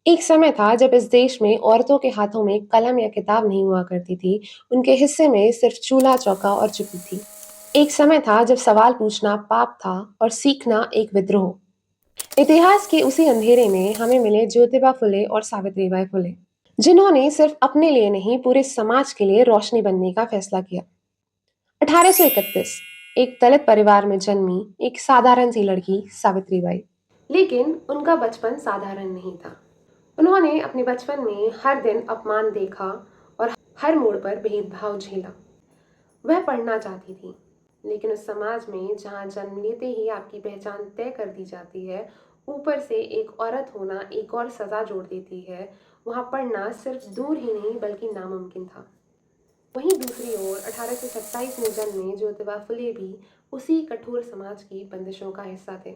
एक समय था जब इस देश में औरतों के हाथों में कलम या किताब नहीं हुआ करती थी। उनके हिस्से में सिर्फ चूल्हा चौका और चुप्पी थी। एक समय था जब सवाल पूछना पाप था और सीखना एक विद्रोह। इतिहास के उसी अंधेरे में हमें मिले ज्योतिबा फुले और सावित्रीबाई फुले, जिन्होंने सिर्फ अपने लिए नहीं पूरे समाज के लिए रोशनी बनने का फैसला किया। 1831 एक दलित परिवार में जन्मी एक साधारण सी लड़की सावित्रीबाई। लेकिन उनका बचपन साधारण नहीं था। उन्होंने अपने बचपन में हर दिन अपमान देखा और हर मोड़ पर भेदभाव झेला। वह पढ़ना चाहती थी, लेकिन उस समाज में जहाँ जन्म लेते ही आपकी पहचान तय कर दी जाती है, ऊपर से एक औरत होना एक और सजा जोड़ देती है। वहाँ पढ़ना सिर्फ दूर ही नहीं बल्कि नामुमकिन था। वहीं दूसरी ओर 1827 में जन्मे ज्योतिबा फुले भी उसी कठोर समाज की बंदिशों का हिस्सा थे।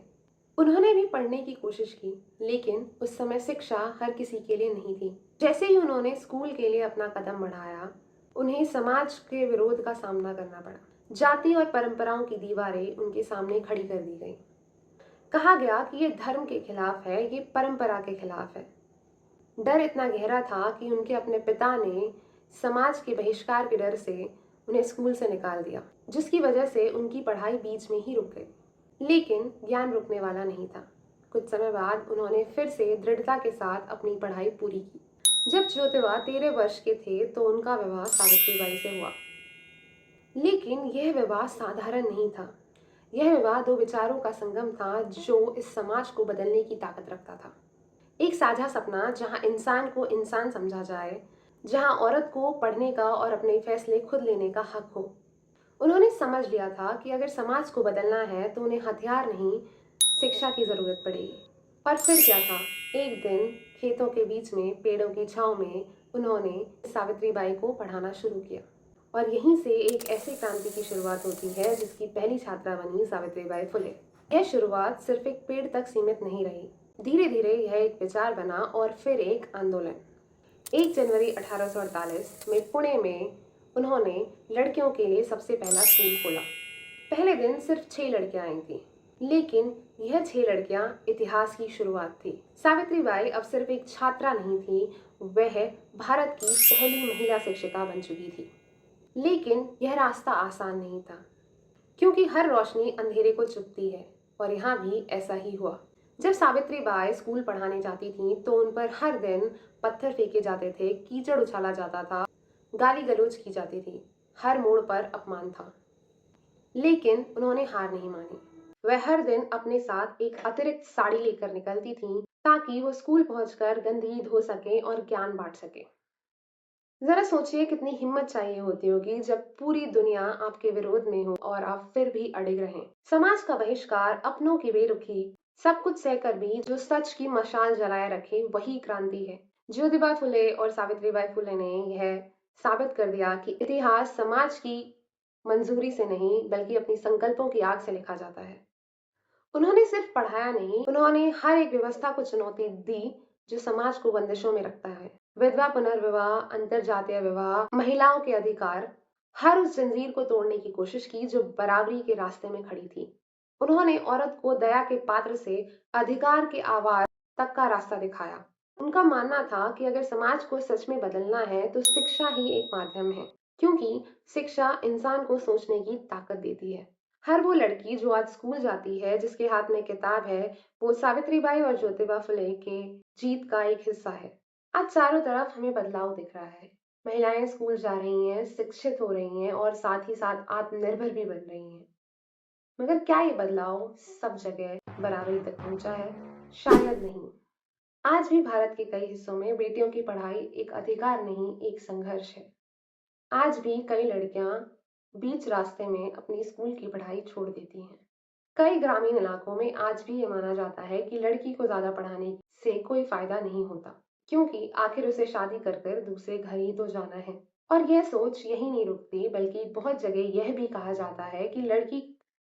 उन्होंने भी पढ़ने की कोशिश की, लेकिन उस समय शिक्षा हर किसी के लिए नहीं थी। जैसे ही उन्होंने स्कूल के लिए अपना कदम बढ़ाया, उन्हें समाज के विरोध का सामना करना पड़ा। जाति और परंपराओं की दीवारें उनके सामने खड़ी कर दी गई। कहा गया कि ये धर्म के खिलाफ है, ये परंपरा के खिलाफ है। डर इतना गहरा था कि उनके अपने पिता ने समाज के बहिष्कार के डर से उन्हें स्कूल से निकाल दिया, जिसकी वजह से उनकी पढ़ाई बीच में ही रुक गई। लेकिन ज्ञान रुकने वाला नहीं था। कुछ समय बाद उन्होंने फिर से दृढ़ता के साथ अपनी पढ़ाई पूरी की। जब ज्योतिबा 13 वर्ष के थे तो उनका विवाह सावित्रीबाई से हुआ। लेकिन यह विवाह साधारण नहीं था। यह विवाह दो विचारों का संगम था जो इस समाज को बदलने की ताकत रखता था। एक साझा सपना जहां इंसान को इंसान समझा जाए, जहां औरत को पढ़ने का और अपने फैसले खुद लेने का हक हो। उन्होंने समझ लिया था कि अगर समाज को बदलना है तो उन्हें हथियार नहीं, शिक्षा की जरूरत पड़ेगी। और फिर क्या था? एक दिन खेतों के बीच में पेड़ों की छांव में उन्होंने सावित्रीबाई को पढ़ाना शुरू किया। और यहीं से एक ऐसी क्रांति की शुरुआत होती है जिसकी पहली छात्रा बनी सावित्रीबाई फुले। यह शुरुआत सिर्फ एक पेड़ तक सीमित नहीं रही। धीरे धीरे यह एक विचार बना और फिर एक आंदोलन। 1 जनवरी 1848 में पुणे में उन्होंने लड़कियों के लिए सबसे पहला स्कूल खोला। पहले दिन सिर्फ 6 लड़कियां आई थीं, लेकिन यह 6 लड़कियां इतिहास की शुरुआत थी। सावित्रीबाई अब सिर्फ एक छात्रा नहीं थी, वह भारत की पहली महिला शिक्षिका बन चुकी थी। लेकिन यह रास्ता आसान नहीं था, क्योंकि हर रोशनी अंधेरे को चुभती है, और यहाँ भी ऐसा ही हुआ। जब सावित्रीबाई स्कूल पढ़ाने जाती थीं, तो उन पर हर दिन पत्थर फेंके जाते थे, कीचड़ उछाला जाता था, गाली गलौज की जाती थी, हर मोड़ पर अपमान था। लेकिन उन्होंने हार नहीं मानी। वह हर दिन अपने साथ एक अतिरिक्त साड़ी लेकर निकलती थीं, ताकि वो स्कूल पहुंचकर गंदगी धो सके और ज्ञान बांट सके। जरा सोचिए कितनी हिम्मत चाहिए होती होगी जब पूरी दुनिया आपके विरोध में हो और आप फिर भी अड़िग रहें। समाज का बहिष्कार, अपनों की बेरुखी, सब कुछ सहकर भी जो सच की मशाल जलाए रखे, वही क्रांति है। ज्योतिबा फुले और सावित्रीबाई फुले ने यह साबित कर दिया कि इतिहास समाज की मंजूरी से नहीं बल्कि अपनी संकल्पों की आग से लिखा जाता है। उन्होंने सिर्फ पढ़ाया नहीं, उन्होंने हर एक व्यवस्था को चुनौती दी जो समाज को बंदिशों में रखता है। विधवा पुनर्विवाह, अंतर जातीय विवाह, महिलाओं के अधिकार, हर उस जंजीर को तोड़ने की कोशिश की जो बराबरी के रास्ते में खड़ी थी। उन्होंने औरत को दया के पात्र से अधिकार के आवाज तक का रास्ता दिखाया। उनका मानना था कि अगर समाज को सच में बदलना है तो शिक्षा ही एक माध्यम है, क्योंकि शिक्षा इंसान को सोचने की ताकत देती है। हर वो लड़की जो आज स्कूल जाती है, जिसके हाथ में किताब है, वो सावित्रीबाई और ज्योतिबा फुले के जीत का एक हिस्सा है। आज चारों तरफ हमें बदलाव दिख रहा है। महिलाएं स्कूल जा रही हैं, शिक्षित हो रही हैं और साथ ही साथ आत्मनिर्भर भी बन रही हैं। मगर क्या ये बदलाव सब जगह बराबरी तक पहुंचा है? शायद नहीं। आज भी भारत के कई हिस्सों में बेटियों की पढ़ाई एक अधिकार नहीं, एक संघर्ष है। आज भी कई लड़कियां बीच रास्ते में अपनी स्कूल की पढ़ाई छोड़ देती हैं। कई ग्रामीण इलाकों में आज भी ये माना जाता है कि लड़की को ज्यादा पढ़ाने से कोई फायदा नहीं होता, क्योंकि आखिर उसे शादी कर कर दूसरे घर ही तो जाना है। और यह सोच यही नहीं रुकती, बल्कि बहुत जगह यह भी कहा जाता है कि लड़की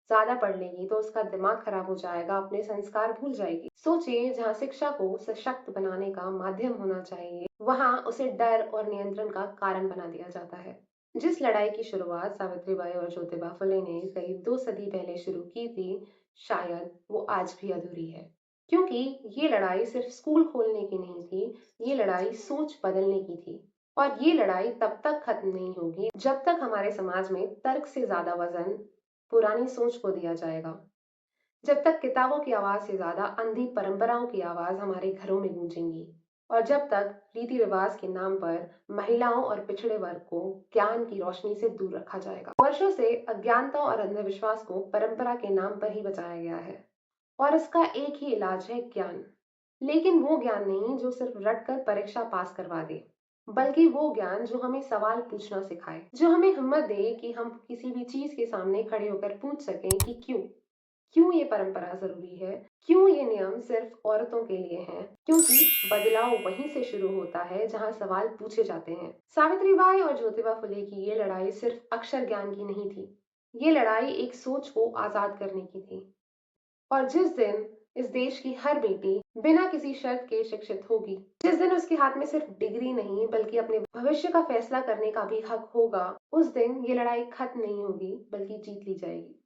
ज्यादा पढ़ लेगी तो उसका दिमाग खराब हो जाएगा, अपने संस्कार भूल जाएगी। सोचिए, जहाँ शिक्षा को सशक्त बनाने का माध्यम होना चाहिए, वहां उसे डर और नियंत्रण का कारण बना दिया जाता है। जिस लड़ाई की शुरुआत सावित्रीबाई और ज्योतिबा फुले ने करीब 2 सदी पहले शुरू की थी, शायद वो आज भी अधूरी है। क्योंकि ये लड़ाई सिर्फ स्कूल खोलने की नहीं थी, ये लड़ाई सोच बदलने की थी। और ये लड़ाई तब तक खत्म नहीं होगी जब तक हमारे समाज में तर्क से ज्यादा वजन पुरानी सोच को दिया जाएगा। जब तक किताबों की आवाज से ज्यादा अंधी परंपराओं की आवाज हमारे घरों में गूंजेंगी, और जब तक रीति रिवाज के नाम पर महिलाओं और पिछड़े वर्ग को ज्ञान की रोशनी से दूर रखा जाएगा। वर्षों से अज्ञानता और अंधविश्वास को परंपरा के नाम पर ही बचाया गया है, और इसका एक ही इलाज है ज्ञान। लेकिन वो ज्ञान नहीं जो सिर्फ रट कर परीक्षा पास करवा दे, बल्कि वो ज्ञान जो हमें सवाल पूछना सिखाए, जो हमें हिम्मत दे कि हम किसी भी चीज के सामने खड़े होकर पूछ सकें कि क्यों। क्यों ये परंपरा जरूरी है, क्यों ये नियम सिर्फ औरतों के लिए हैं, क्योंकि बदलाव वहीं से शुरू होता है जहां सवाल पूछे जाते हैं। सावित्रीबाई और ज्योतिबा फुले की ये लड़ाई सिर्फ अक्षर ज्ञान की नहीं थी, ये लड़ाई एक सोच को आजाद करने की थी। और जिस दिन इस देश की हर बेटी बिना किसी शर्त के शिक्षित होगी, जिस दिन उसके हाथ में सिर्फ डिग्री नहीं बल्कि अपने भविष्य का फैसला करने का भी हक होगा, उस दिन ये लड़ाई खत्म नहीं होगी बल्कि जीत ली जाएगी।